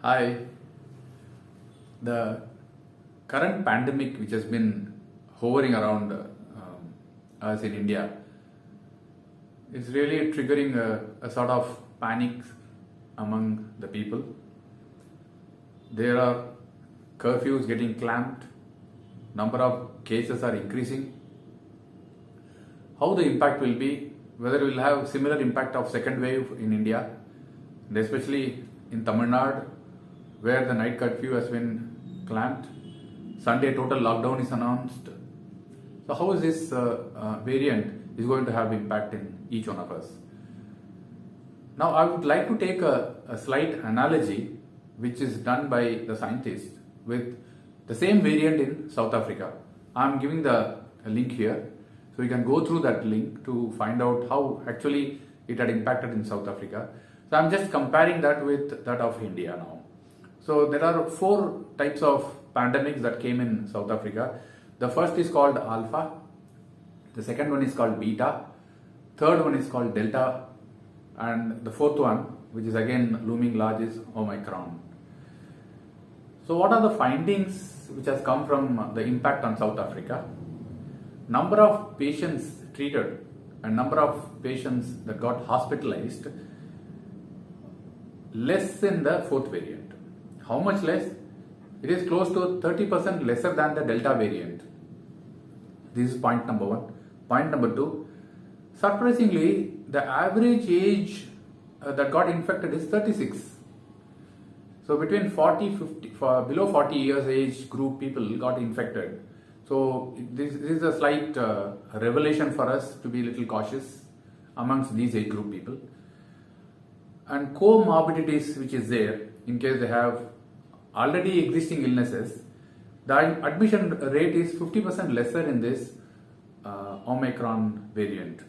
Hi. The current pandemic, which has been hovering around us in India, is really triggering a sort of panic among the people. There are curfews getting clamped, number of cases are increasing. How the impact will be, whether we will have similar impact of second wave in India, and especially in Tamil Nadu, where the night curfew has been clamped. Sunday total lockdown is announced. So how is this variant is going to have impact in each one of us? Now I would like to take a slight analogy which is done by the scientists with the same variant in South Africa. I am giving the link here, so you can go through that link to find out how actually it had impacted in South Africa. So I am just comparing that with that of India now. So there are 4 types of pandemics that came in South Africa. The first is called Alpha, the second one is called Beta, third one is called Delta, and the fourth one, which is again looming large, is Omicron. So what are the findings which has come from the impact on South Africa? Number of patients treated and number of patients that got hospitalized less in the fourth variant. How much less? It is close to 30% lesser than the Delta variant. This is point number 1. Point number 2, surprisingly, the average age that got infected is 36. So between 50, below 40 years age group people got infected. So this is a slight revelation for us to be a little cautious amongst these age group people. And comorbidities which is there, in case they have already existing illnesses, the admission rate is 50% lesser in this Omicron variant.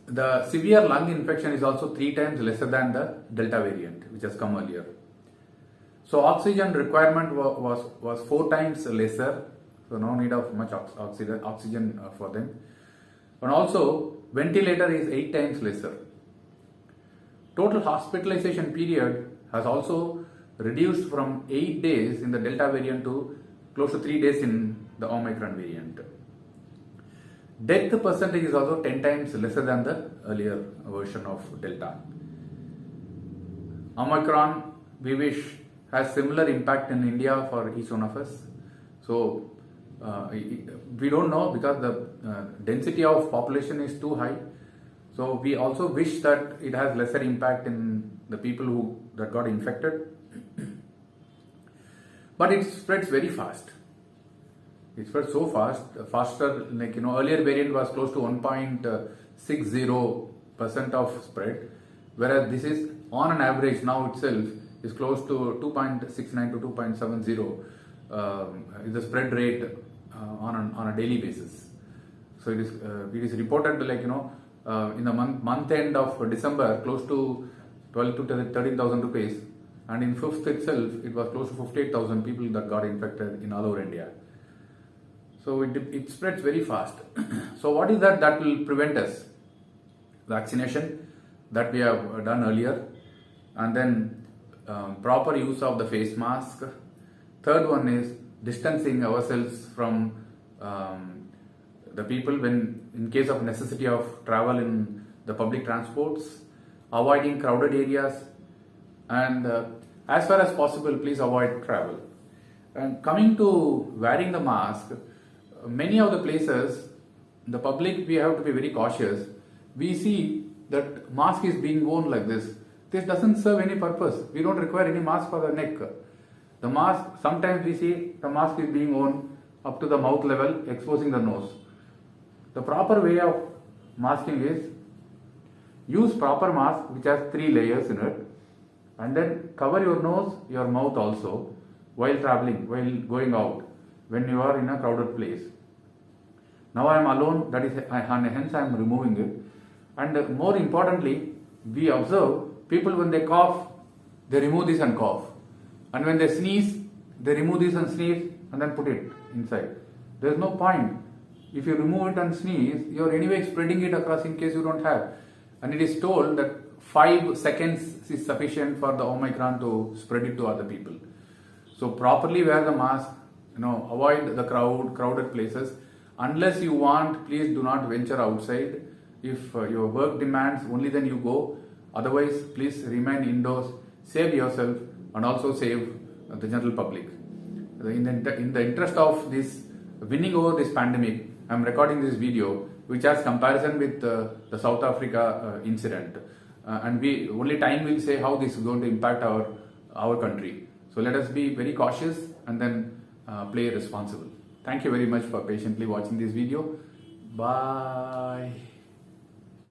The severe lung infection is also 3 times lesser than the Delta variant, which has come earlier. So oxygen requirement was 4 times lesser, so no need of much oxygen for them. And also ventilator is 8 times lesser. Total hospitalization period has also reduced from 8 days in the Delta variant to close to 3 days in the Omicron variant. Death percentage is also 10 times lesser than the earlier version of Delta. Omicron, we wish, has similar impact in India for each one of us. So we don't know because the density of population is too high. So we also wish that it has lesser impact in the people that got infected. But it spreads very fast. It spreads so fast, faster, like earlier variant was close to 1.60% of spread, whereas this is on an average now itself is close to 2.69 to 2.70 is the spread rate on a daily basis. So it is reported in the month end of December close to 12 to 13,000 rupees, and in 5th itself it was close to 58,000 people that got infected in all over India. So it spreads very fast. So what is that will prevent us? Vaccination that we have done earlier, and then proper use of the face mask. Third one is distancing ourselves from the people when in case of necessity of travel in the public transports, avoiding crowded areas, and as far as possible please avoid travel. And coming to wearing the mask, many of the places, the public, we have to be very cautious. We see that mask is being worn like this. This doesn't serve any purpose. We don't require any mask for the neck. The mask, sometimes we see the mask is being worn up to the mouth level, exposing the nose. The proper way of masking is use proper mask which has 3 layers in it, and then cover your nose, your mouth also while traveling, while going out, when you are in a crowded place. Now I am alone, that is, hence I am removing it. And more importantly, we observe people when they cough, they remove this and cough. And when they sneeze, they remove this and sneeze and then put it inside. There is no point. If you remove it and sneeze, you are anyway spreading it across in case you don't have. And it is told that 5 seconds is sufficient for the Omicron to spread it to other people. So properly wear the mask, avoid the crowded places. Unless you want, please do not venture outside. If your work demands, only then you go. Otherwise, please remain indoors, save yourself and also save the general public. In the interest of this winning over this pandemic, I am recording this video which has comparison with the South Africa incident. And only time will say how this is going to impact our country. So let us be very cautious and then play responsible. Thank you very much for patiently watching this video. Bye.